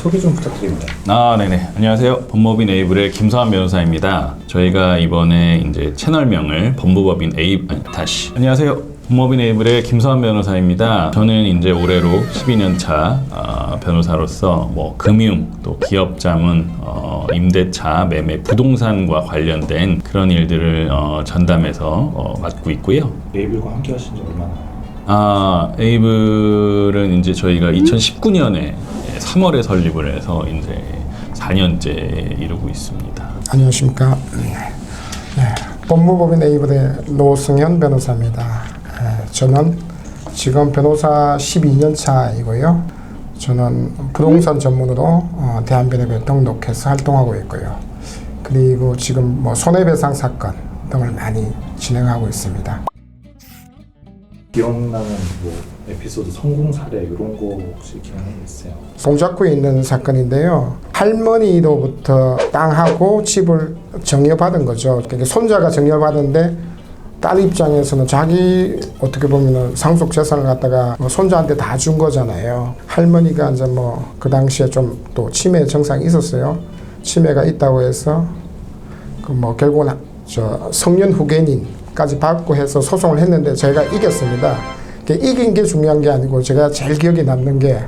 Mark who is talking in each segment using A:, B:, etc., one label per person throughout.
A: 소개 좀 부탁드립니다.
B: 네네. 안녕하세요. 법무법인 에이블의 김서환 변호사입니다. 저희가 이번에 이제 채널명을 법무법인 안녕하세요. 법무법인 에이블의 김서환 변호사입니다. 저는 이제 올해로 12년 차 변호사로서 뭐 금융, 또 기업 자문, 임대차, 매매, 부동산과 관련된 그런 일들을 전담해서 맡고 있고요.
A: 에이블과 함께 하신 지 얼마나?
B: 에이블은 이제 저희가 2019년에 3월에 설립을 해서 이제 4년째 이루고 있습니다.
C: 안녕하십니까. 법무법인 에이블의 노승현 변호사입니다. 저는 지금 변호사 12년 차이고요. 저는 부동산 전문으로 대한변협에 등록해서 활동하고 있고요. 그리고 지금 뭐 손해배상 사건 등을 많이 진행하고 있습니다.
A: 기억나는 뭐 에피소드, 성공 사례 이런 거 혹시 기억나는 게 있어요?
C: 동작구에 있는 사건인데요. 할머니로부터 땅하고 집을 증여받은 거죠. 그러니까 손자가 증여받은데 딸 입장에서는 자기 어떻게 보면 상속 재산을 갖다가 손자한테 다 준 거잖아요. 할머니가 이제 뭐 그 당시에 좀 또 치매 증상이 있었어요. 치매가 있다고 해서 그 뭐 결국은 저 성년 후견인까지 받고 해서 소송을 했는데 저희가 이겼습니다. 이긴 게 중요한 게 아니고 제가 제일 기억에 남는 게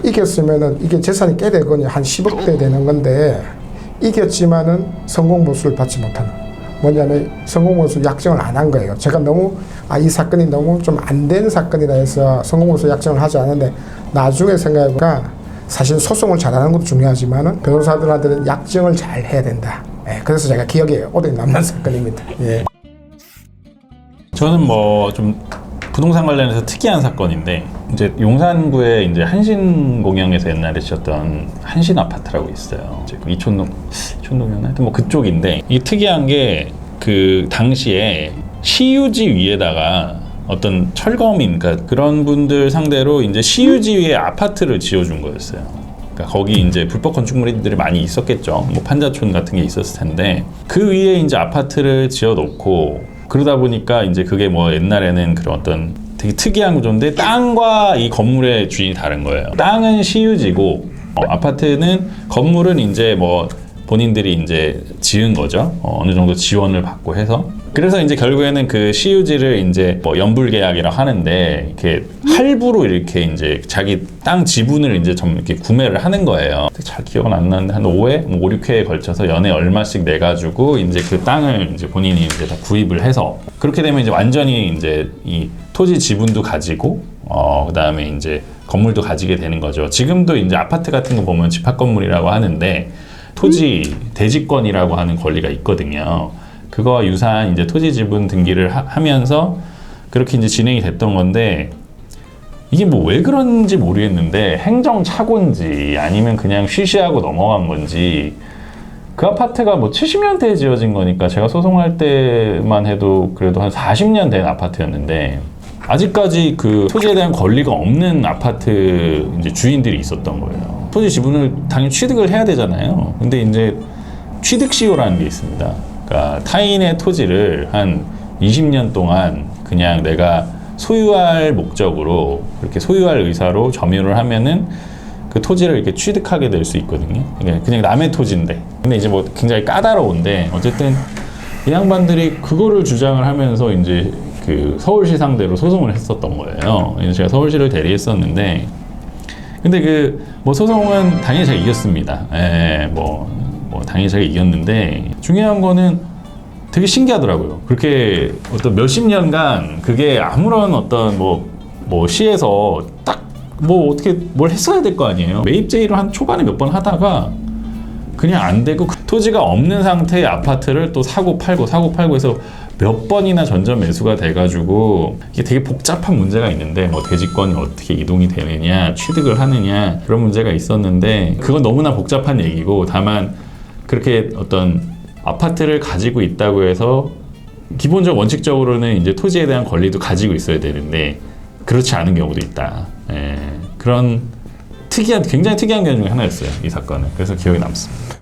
C: 이겼으면은 이게 재산이 꽤 되거든요. 한 10억대 되는 건데 이겼지만은 성공보수를 받지 못하는. 뭐냐면 성공보수 약정을 안 한 거예요. 제가 너무 이 사건이 너무 좀 안 된 사건이라 해서 성공보수 약정을 하지 않았는데 나중에 생각해보니까 사실 소송을 잘하는 것도 중요하지만은 변호사들한테는 약정을 잘 해야 된다. 그래서 제가 기억에 오래 남는 사건입니다.
B: 저는 뭐 좀 부동산 관련해서 특이한 사건인데 이제 용산구에 이제 한신공영에서 옛날에 지었던 한신 아파트라고 있어요. 이제 그 이촌동이었나? 하여튼 뭐 그쪽인데 이 특이한 게 그 당시에 시유지 위에다가 어떤 철거민, 그러니까 그런 분들 상대로 이제 시유지 위에 아파트를 지어준 거였어요. 그러니까 거기 이제 불법 건축물들이 많이 있었겠죠. 뭐 판자촌 같은 게 있었을 텐데 그 위에 이제 아파트를 지어놓고 그러다 보니까 이제 그게 뭐 옛날에는 그런 어떤 되게 특이한 구조인데 땅과 이 건물의 주인이 다른 거예요. 땅은 시유지고 아파트는 건물은 이제 뭐 본인들이 이제 지은 거죠. 어느 정도 지원을 받고 해서. 그래서 이제 결국에는 그 시유지를 이제 뭐 연불계약이라고 하는데 이렇게 할부로 이렇게 이제 자기 땅 지분을 이제 좀 이렇게 구매를 하는 거예요. 잘 기억은 안 나는데 한 5회, 뭐 5, 6회에 걸쳐서 연에 얼마씩 내가지고 이제 그 땅을 이제 본인이 이제 다 구입을 해서 그렇게 되면 이제 완전히 이제 이 토지 지분도 가지고 그다음에 이제 건물도 가지게 되는 거죠. 지금도 이제 아파트 같은 거 보면 집합 건물이라고 하는데 토지 대지권이라고 하는 권리가 있거든요. 그거와 유사한 이제 토지 지분 등기를 하면서 그렇게 이제 진행이 됐던 건데 이게 뭐 왜 그런지 모르겠는데 행정착오인지 아니면 그냥 쉬쉬하고 넘어간 건지 그 아파트가 뭐 70년대에 지어진 거니까 제가 소송할 때만 해도 그래도 한 40년 된 아파트였는데 아직까지 그 토지에 대한 권리가 없는 아파트 이제 주인들이 있었던 거예요. 토지 지분을 당연히 취득을 해야 되잖아요. 근데 이제 취득시효라는 게 있습니다. 그러니까 타인의 토지를 한 20년 동안 그냥 내가 소유할 목적으로 그렇게 소유할 의사로 점유를 하면은 그 토지를 이렇게 취득하게 될 수 있거든요. 그냥 남의 토지인데. 근데 이제 뭐 굉장히 까다로운데 어쨌든 이 양반들이 그거를 주장을 하면서 이제 그 서울시 상대로 소송을 했었던 거예요. 제가 서울시를 대리했었는데 근데 그 뭐 소송은 당연히 제가 이겼습니다. 뭐 당연히 제가 이겼는데 중요한 거는 되게 신기하더라고요. 그렇게 어떤 몇십 년간 그게 아무런 어떤 뭐 시에서 딱 뭐 어떻게 뭘 했어야 될 거 아니에요. 매입 제의를 한 초반에 몇 번 하다가 그냥 안 되고 토지가 없는 상태의 아파트를 또 사고 팔고 해서 몇 번이나 전전 매수가 돼가지고 이게 되게 복잡한 문제가 있는데 뭐 대지권이 어떻게 이동이 되느냐 취득을 하느냐 그런 문제가 있었는데 그건 너무나 복잡한 얘기고 다만 그렇게 어떤 아파트를 가지고 있다고 해서 기본적 원칙적으로는 이제 토지에 대한 권리도 가지고 있어야 되는데 그렇지 않은 경우도 있다. 그런 굉장히 특이한 경우 중에 하나였어요. 이 사건은. 그래서 기억에 남습니다.